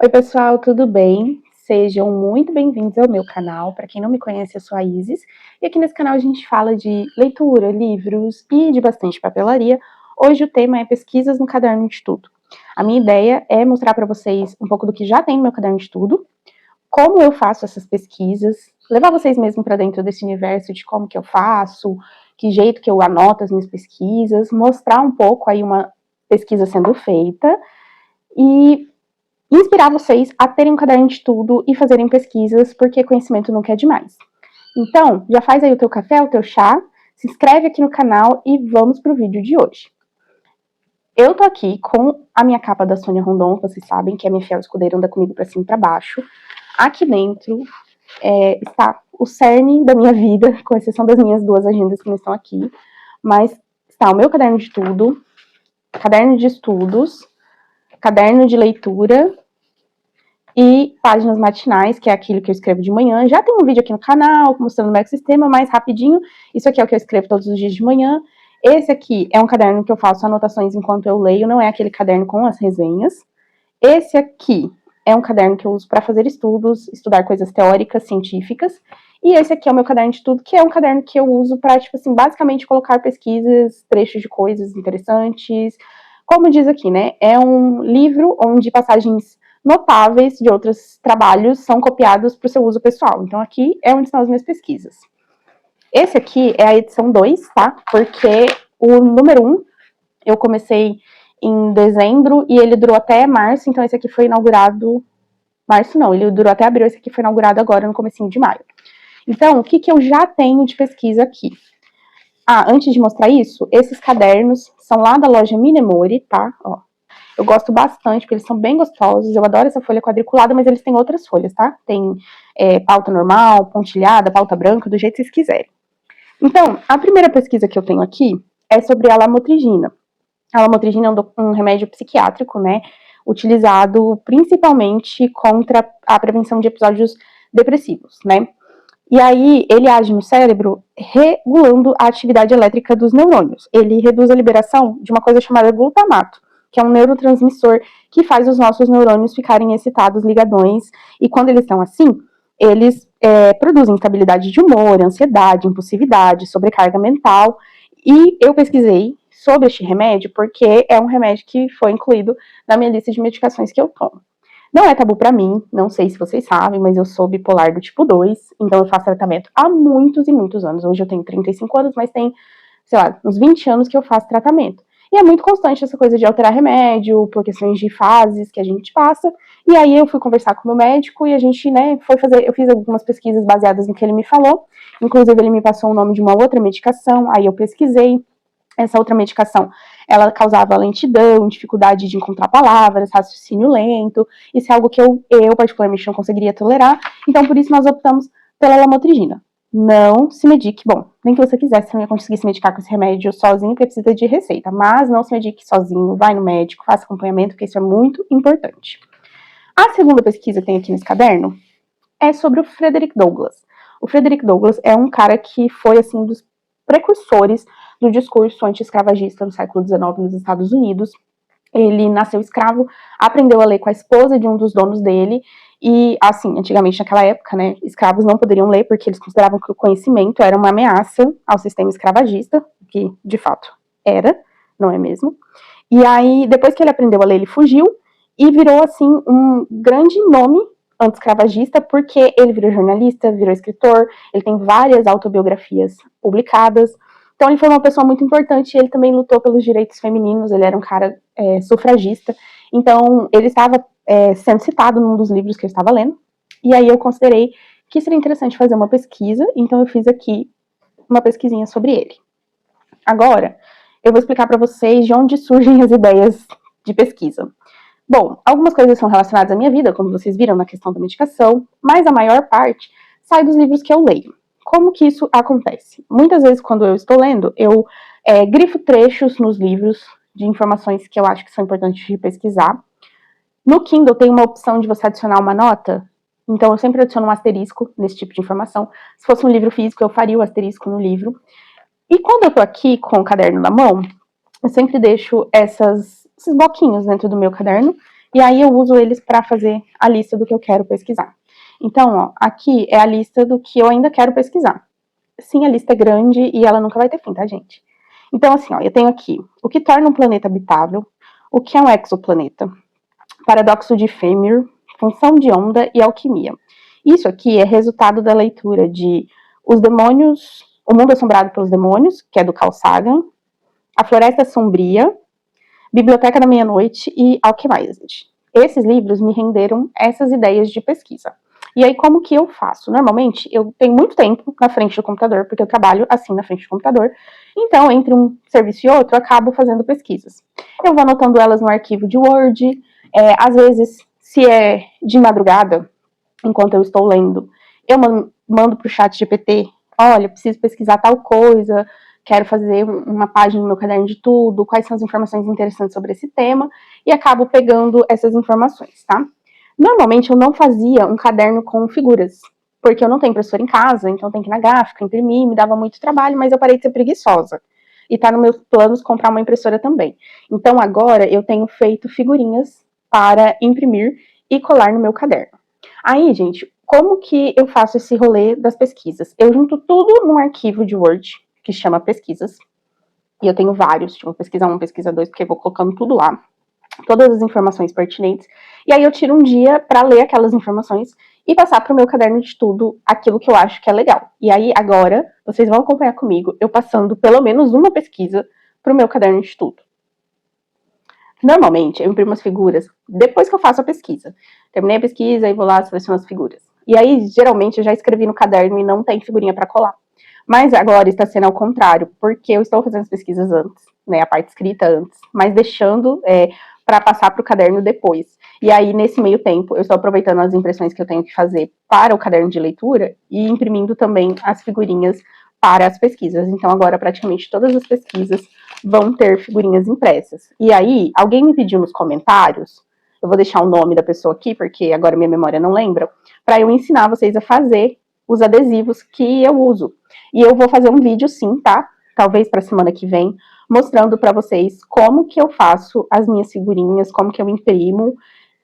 Oi pessoal, tudo bem? Sejam muito bem-vindos ao meu canal. Para quem não me conhece, eu sou a Isis, e aqui nesse canal a gente fala de leitura, livros e de bastante papelaria. Hoje o tema é pesquisas no caderno de estudo. A minha ideia é mostrar para vocês um pouco do que já tem no meu caderno de estudo, como eu faço essas pesquisas, levar vocês mesmo para dentro desse universo de como que eu faço, que jeito que eu anoto as minhas pesquisas, mostrar um pouco aí uma pesquisa sendo feita e inspirar vocês a terem um caderno de estudo e fazerem pesquisas, porque conhecimento nunca é demais. Então, já faz aí o teu café, o teu chá, se inscreve aqui no canal e vamos pro vídeo de hoje. Eu tô aqui com a minha capa da Sônia Rondon, vocês sabem que é minha fiel escudeira, anda comigo pra cima e pra baixo. Aqui dentro está o cerne da minha vida, com exceção das minhas duas agendas que não estão aqui, mas está o meu caderno de estudo, caderno de estudos, caderno de leitura e páginas matinais, que é aquilo que eu escrevo de manhã. Já tem um vídeo aqui no canal mostrando o meu ecossistema, mas rapidinho. Isso aqui é o que eu escrevo todos os dias de manhã. Esse aqui é um caderno que eu faço anotações enquanto eu leio, não é aquele caderno com as resenhas. Esse aqui é um caderno que eu uso para fazer estudos, estudar coisas teóricas, científicas. E esse aqui é o meu caderno de estudo, que é um caderno que eu uso para, tipo assim, basicamente colocar pesquisas, trechos de coisas interessantes. Como diz aqui, né? É um livro onde passagens notáveis de outros trabalhos são copiados para o seu uso pessoal. Então aqui é onde estão as minhas pesquisas. Esse aqui é a edição 2, tá? Porque o número 1 eu comecei em dezembro e ele durou até março, então esse aqui foi inaugurado... Março não, ele durou até abril, esse aqui foi inaugurado agora no comecinho de maio. Então, o que eu já tenho de pesquisa aqui? Antes de mostrar isso, esses cadernos são lá da loja Minemori, tá? Ó, eu gosto bastante, porque eles são bem gostosos. Eu adoro essa folha quadriculada, mas eles têm outras folhas, tá? Tem pauta normal, pontilhada, pauta branca, do jeito que vocês quiserem. Então, a primeira pesquisa que eu tenho aqui é sobre a lamotrigina. A lamotrigina é um remédio psiquiátrico, né? Utilizado principalmente contra a prevenção de episódios depressivos, né? E aí, ele age no cérebro regulando a atividade elétrica dos neurônios. Ele reduz a liberação de uma coisa chamada glutamato, que é um neurotransmissor que faz os nossos neurônios ficarem excitados, ligadões, e quando eles estão assim, eles produzem instabilidade de humor, ansiedade, impulsividade, sobrecarga mental, e eu pesquisei sobre este remédio porque é um remédio que foi incluído na minha lista de medicações que eu tomo. Não é tabu pra mim, não sei se vocês sabem, mas eu sou bipolar do tipo 2, então eu faço tratamento há muitos e muitos anos. Hoje eu tenho 35 anos, mas tem, sei lá, uns 20 anos que eu faço tratamento. E é muito constante essa coisa de alterar remédio, por questões de fases que a gente passa. E aí eu fui conversar com o meu médico e a gente, né, foi fazer, eu fiz algumas pesquisas baseadas no que ele me falou. Inclusive ele me passou o nome de uma outra medicação, aí eu pesquisei. Essa outra medicação, ela causava lentidão, dificuldade de encontrar palavras, raciocínio lento. Isso é algo que eu particularmente não conseguiria tolerar. Então, por isso, nós optamos pela lamotrigina. Não se medique, bom, nem que você quisesse, você não ia conseguir se medicar com esse remédio sozinho, porque precisa de receita. Mas não se medique sozinho, vai no médico, faça acompanhamento, porque isso é muito importante. A segunda pesquisa que tem aqui nesse caderno é sobre o Frederick Douglass. O Frederick Douglass é um cara que foi, assim, um dos precursores do discurso anti-escravagista no século XIX nos Estados Unidos. Ele nasceu escravo, aprendeu a ler com a esposa de um dos donos dele, e, assim, antigamente, naquela época, né, escravos não poderiam ler porque eles consideravam que o conhecimento era uma ameaça ao sistema escravagista, que, de fato, era, não é mesmo? E aí, depois que ele aprendeu a ler, ele fugiu e virou, assim, um grande nome anti-escravagista, porque ele virou jornalista, virou escritor, ele tem várias autobiografias publicadas. Então ele foi uma pessoa muito importante, ele também lutou pelos direitos femininos, ele era um cara sufragista, então ele estava sendo citado num dos livros que eu estava lendo, e aí eu considerei que seria interessante fazer uma pesquisa, então eu fiz aqui uma pesquisinha sobre ele. Agora, eu vou explicar para vocês de onde surgem as ideias de pesquisa. Bom, algumas coisas são relacionadas à minha vida, como vocês viram na questão da medicação, mas a maior parte sai dos livros que eu leio. Como que isso acontece? Muitas vezes, quando eu estou lendo, eu grifo trechos nos livros de informações que eu acho que são importantes de pesquisar. No Kindle tem uma opção de você adicionar uma nota, então eu sempre adiciono um asterisco nesse tipo de informação. Se fosse um livro físico, eu faria o asterisco no livro. E quando eu estou aqui com o caderno na mão, eu sempre deixo esses bloquinhos dentro do meu caderno, e aí eu uso eles para fazer a lista do que eu quero pesquisar. Então, ó, aqui é a lista do que eu ainda quero pesquisar. Sim, a lista é grande e ela nunca vai ter fim, tá, gente? Então, assim, ó, eu tenho aqui o que torna um planeta habitável, o que é um exoplaneta, paradoxo de Fermi, função de onda e alquimia. Isso aqui é resultado da leitura de Os Demônios, O Mundo Assombrado pelos Demônios, que é do Carl Sagan, A Floresta Sombria, Biblioteca da Meia-Noite e Alchemized. Esses livros me renderam essas ideias de pesquisa. E aí, como que eu faço? Normalmente, eu tenho muito tempo na frente do computador, porque eu trabalho assim na frente do computador. Então, entre um serviço e outro, eu acabo fazendo pesquisas. Eu vou anotando elas no arquivo de Word. Às vezes, se é de madrugada, enquanto eu estou lendo, eu mando para o chat GPT, olha, preciso pesquisar tal coisa, quero fazer uma página no meu caderno de tudo, quais são as informações interessantes sobre esse tema, e acabo pegando essas informações, tá? Normalmente eu não fazia um caderno com figuras, porque eu não tenho impressora em casa, então tem que ir na gráfica, imprimir, me dava muito trabalho, mas eu parei de ser preguiçosa. E tá nos meus planos comprar uma impressora também. Então agora eu tenho feito figurinhas para imprimir e colar no meu caderno. Aí, gente, como que eu faço esse rolê das pesquisas? Eu junto tudo num arquivo de Word, que chama pesquisas, e eu tenho vários, tipo pesquisa 1, pesquisa 2, porque eu vou colocando tudo lá, todas as informações pertinentes, e aí eu tiro um dia para ler aquelas informações e passar para o meu caderno de estudo aquilo que eu acho que é legal. E aí, agora, vocês vão acompanhar comigo, eu passando pelo menos uma pesquisa para o meu caderno de estudo. Normalmente, eu imprimo as figuras depois que eu faço a pesquisa. Terminei a pesquisa e vou lá selecionar as figuras. E aí, geralmente, eu já escrevi no caderno e não tem figurinha para colar. Mas agora está sendo ao contrário, porque eu estou fazendo as pesquisas antes, né, a parte escrita antes, mas deixando para passar para o caderno depois. E aí, nesse meio tempo, eu estou aproveitando as impressões que eu tenho que fazer para o caderno de leitura e imprimindo também as figurinhas para as pesquisas. Então, agora, praticamente todas as pesquisas vão ter figurinhas impressas. E aí, alguém me pediu nos comentários, eu vou deixar o nome da pessoa aqui, porque agora minha memória não lembra, para eu ensinar vocês a fazer os adesivos que eu uso. E eu vou fazer um vídeo sim, tá? Talvez para a semana que vem, mostrando para vocês como que eu faço as minhas figurinhas, como que eu imprimo,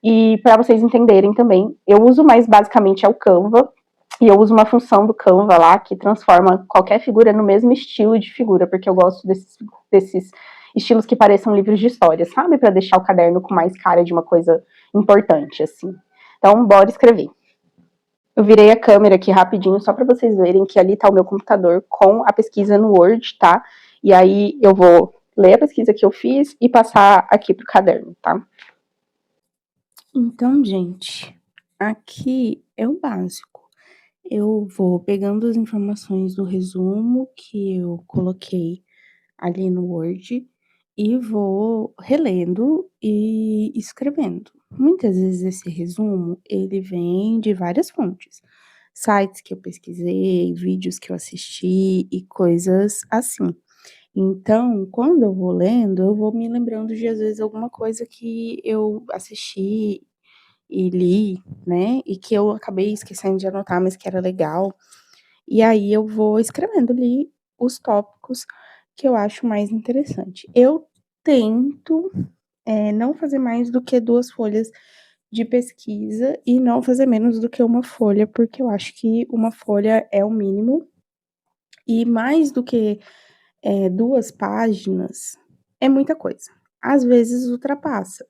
e para vocês entenderem também. Eu uso mais basicamente é o Canva, e eu uso uma função do Canva lá que transforma qualquer figura no mesmo estilo de figura, porque eu gosto desses estilos que pareçam livros de história, sabe? Para deixar o caderno com mais cara de uma coisa importante, assim. Então, bora escrever. Eu virei a câmera aqui rapidinho, só para vocês verem que ali tá o meu computador com a pesquisa no Word, tá? E aí eu vou ler a pesquisa que eu fiz e passar aqui pro caderno, tá? Então, gente, aqui é o básico. Eu vou pegando as informações do resumo que eu coloquei ali no Word e vou relendo e escrevendo. Muitas vezes esse resumo, ele vem de várias fontes, sites que eu pesquisei, vídeos que eu assisti e coisas assim. Então, quando eu vou lendo, eu vou me lembrando de às vezes alguma coisa que eu assisti e li, né, e que eu acabei esquecendo de anotar, mas que era legal. E aí eu vou escrevendo ali os tópicos que eu acho mais interessante. Eu tento, não fazer mais do que 2 folhas de pesquisa e não fazer menos do que uma folha, porque eu acho que uma folha é o mínimo, e mais do que, 2 páginas é muita coisa. Às vezes ultrapassa.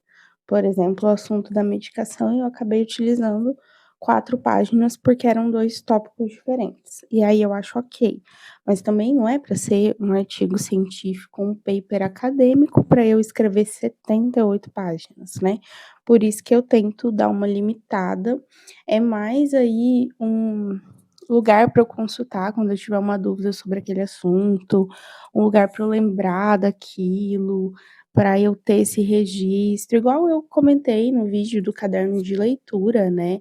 Por exemplo, o assunto da medicação eu acabei utilizando 4 páginas, porque eram 2 tópicos diferentes. E aí eu acho ok. Mas também não é para ser um artigo científico, um paper acadêmico, para eu escrever 78 páginas, né. Por isso que eu tento dar uma limitada. É mais aí um lugar para eu consultar quando eu tiver uma dúvida sobre aquele assunto, um lugar para eu lembrar daquilo, para eu ter esse registro, igual eu comentei no vídeo do caderno de leitura, né,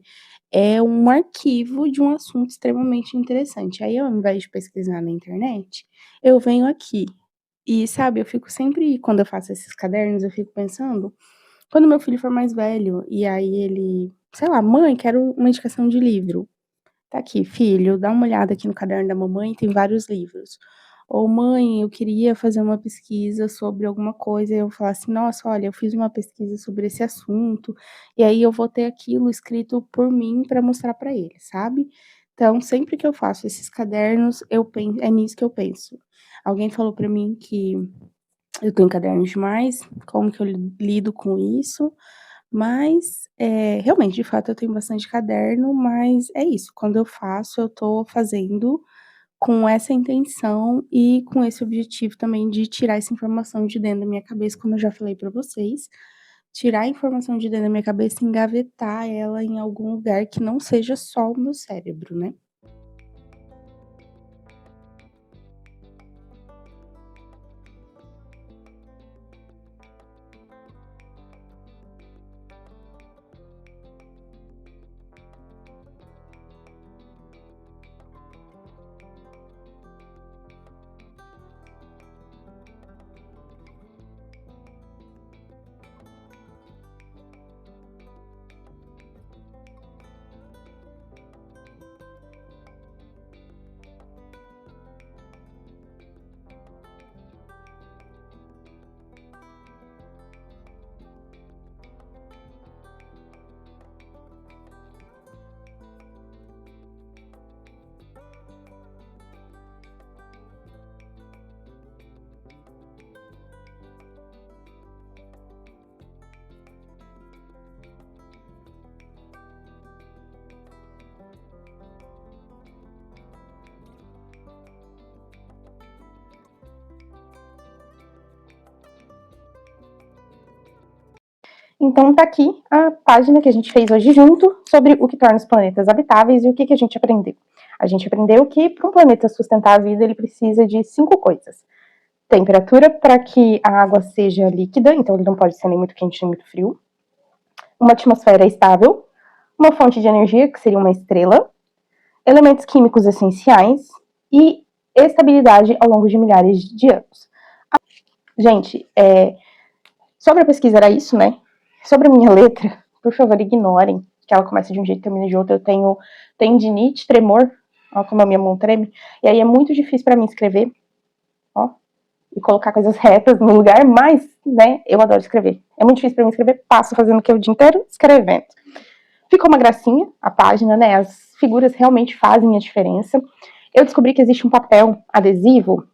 é um arquivo de um assunto extremamente interessante. Aí, ao invés de pesquisar na internet, eu venho aqui e, sabe, eu fico sempre quando eu faço esses cadernos, eu fico pensando, quando meu filho for mais velho, e aí ele, sei lá: "Mãe, quero uma indicação de livro". Tá aqui: "Filho, dá uma olhada aqui no caderno da mamãe, tem vários livros". Ou mãe, eu queria fazer uma pesquisa sobre alguma coisa, e eu falar assim: "Nossa, olha, eu fiz uma pesquisa sobre esse assunto", e aí eu vou ter aquilo escrito por mim para mostrar para ele, sabe. Então, sempre que eu faço esses cadernos, eu pen é nisso que eu penso. Alguém falou para mim que eu tenho cadernos demais, como que eu lido com isso? Mas, realmente, de fato, eu tenho bastante caderno, mas é isso, quando eu faço, eu tô fazendo com essa intenção e com esse objetivo também de tirar essa informação de dentro da minha cabeça, como eu já falei pra vocês, tirar a informação de dentro da minha cabeça e engavetar ela em algum lugar que não seja só o meu cérebro, né. Então tá aqui a página que a gente fez hoje junto, sobre o que torna os planetas habitáveis e o que que a gente aprendeu. A gente aprendeu que para um planeta sustentar a vida, ele precisa de 5 coisas: temperatura para que a água seja líquida, então ele não pode ser nem muito quente nem muito frio, uma atmosfera estável, uma fonte de energia, que seria uma estrela, elementos químicos essenciais e estabilidade ao longo de milhares de anos. Gente, sobre a pesquisa era isso, né? Sobre a minha letra, por favor, ignorem que ela começa de um jeito e termina de outro. Eu tenho tendinite, tremor, ó como a minha mão treme, e aí é muito difícil para mim escrever, ó, e colocar coisas retas no lugar, mas, né, eu adoro escrever. É muito difícil para mim escrever, passo fazendo o que o dia inteiro escrevendo. Ficou uma gracinha a página, né? As figuras realmente fazem a diferença. Eu descobri que existe um papel adesivo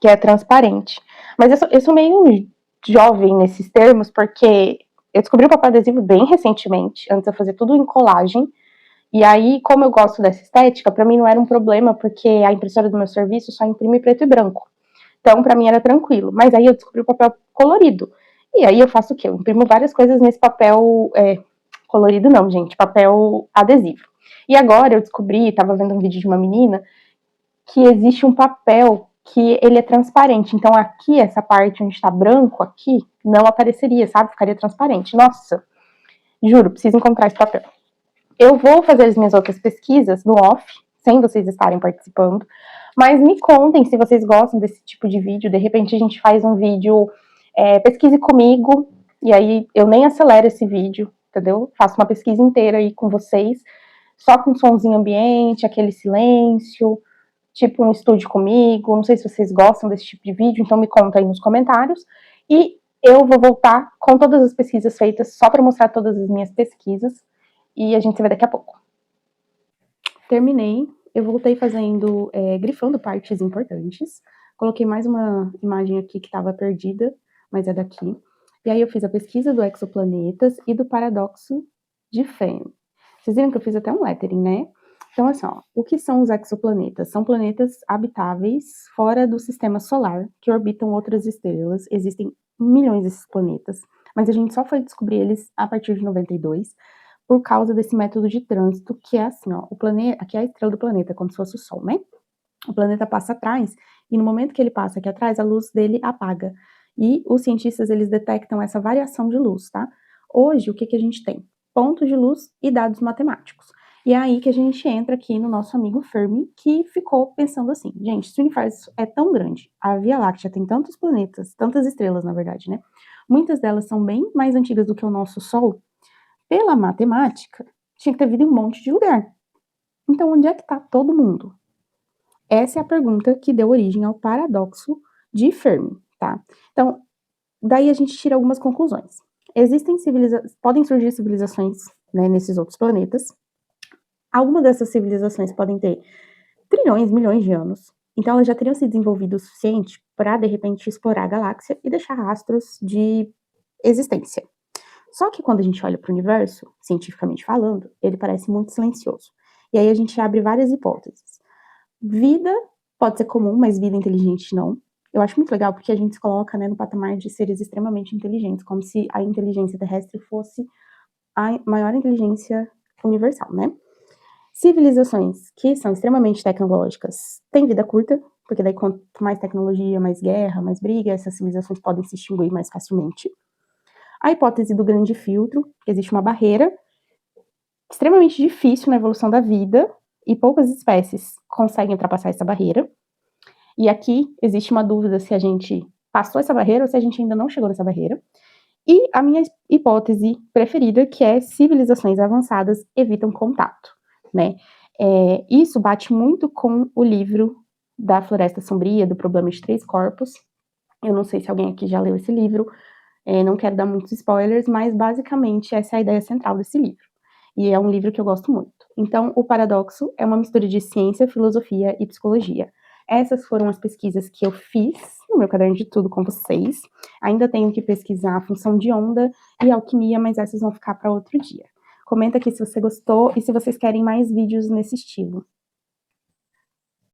que é transparente. Mas eu sou meio jovem nesses termos, porque eu descobri o papel adesivo bem recentemente. Antes eu fazia tudo em colagem. E aí, como eu gosto dessa estética, para mim não era um problema, porque a impressora do meu serviço só imprime preto e branco. Então, para mim era tranquilo. Mas aí eu descobri o papel colorido. E aí eu faço o quê? Eu imprimo várias coisas nesse papel colorido não, gente, papel adesivo. E agora eu descobri, estava vendo um vídeo de uma menina, que existe um papel que ele é transparente. Então aqui, essa parte onde está branco aqui, não apareceria, sabe? Ficaria transparente. Nossa, juro, preciso encontrar esse papel. Eu vou fazer as minhas outras pesquisas no off, sem vocês estarem participando, mas me contem se vocês gostam desse tipo de vídeo. De repente a gente faz um vídeo, pesquise comigo, e aí eu nem acelero esse vídeo, entendeu? Faço uma pesquisa inteira aí com vocês, só com somzinho ambiente, aquele silêncio, tipo um estúdio comigo. Não sei se vocês gostam desse tipo de vídeo, então me conta aí nos comentários. E eu vou voltar com todas as pesquisas feitas, só para mostrar todas as minhas pesquisas, e a gente se vê daqui a pouco. Terminei, eu voltei fazendo, grifando partes importantes, coloquei mais uma imagem aqui que estava perdida, mas é daqui. E aí eu fiz a pesquisa do exoplanetas e do paradoxo de Fermi. Vocês viram que eu fiz até um lettering, né? Então, assim, ó, o que são os exoplanetas? São planetas habitáveis fora do sistema solar, que orbitam outras estrelas. Existem milhões desses planetas, mas a gente só foi descobrir eles a partir de 92, por causa desse método de trânsito, que é assim, ó, o planeta, aqui é a estrela do planeta, como se fosse o Sol, né? O planeta passa atrás, e no momento que ele passa aqui atrás, a luz dele apaga. E os cientistas, eles detectam essa variação de luz, tá? Hoje, o que que a gente tem? Pontos de luz e dados matemáticos. E é aí que a gente entra aqui no nosso amigo Fermi, que ficou pensando assim, gente, se o universo é tão grande, a Via Láctea tem tantos planetas, tantas estrelas, na verdade, né? Muitas delas são bem mais antigas do que o nosso Sol. Pela matemática, tinha que ter vida em um monte de lugar. Então, onde é que está todo mundo? Essa é a pergunta que deu origem ao paradoxo de Fermi, tá? Então, daí a gente tira algumas conclusões. Podem surgir civilizações, né, nesses outros planetas. Algumas dessas civilizações podem ter trilhões, milhões de anos. Então, elas já teriam se desenvolvido o suficiente para, de repente, explorar a galáxia e deixar rastros de existência. Só que quando a gente olha para o universo, cientificamente falando, ele parece muito silencioso. E aí a gente abre várias hipóteses. Vida pode ser comum, mas vida inteligente não. Eu acho muito legal porque a gente se coloca, né, no patamar de seres extremamente inteligentes, como se a inteligência terrestre fosse a maior inteligência universal, né? Civilizações que são extremamente tecnológicas têm vida curta, porque daí quanto mais tecnologia, mais guerra, mais briga, essas civilizações podem se extinguir mais facilmente. A hipótese do grande filtro, que existe uma barreira extremamente difícil na evolução da vida e poucas espécies conseguem ultrapassar essa barreira. E aqui existe uma dúvida se a gente passou essa barreira ou se a gente ainda não chegou nessa barreira. E a minha hipótese preferida, que é civilizações avançadas evitam contato, né? Isso bate muito com o livro da Floresta Sombria, do Problema de Três Corpos. Eu não sei se alguém aqui já leu esse livro, não quero dar muitos spoilers, mas basicamente essa é a ideia central desse livro. E é um livro que eu gosto muito. Então, o paradoxo é uma mistura de ciência, filosofia e psicologia. Essas foram as pesquisas que eu fiz no meu caderno de tudo com vocês. Ainda tenho que pesquisar a função de onda e alquimia, mas essas vão ficar para outro dia. Comenta aqui se você gostou e se vocês querem mais vídeos nesse estilo.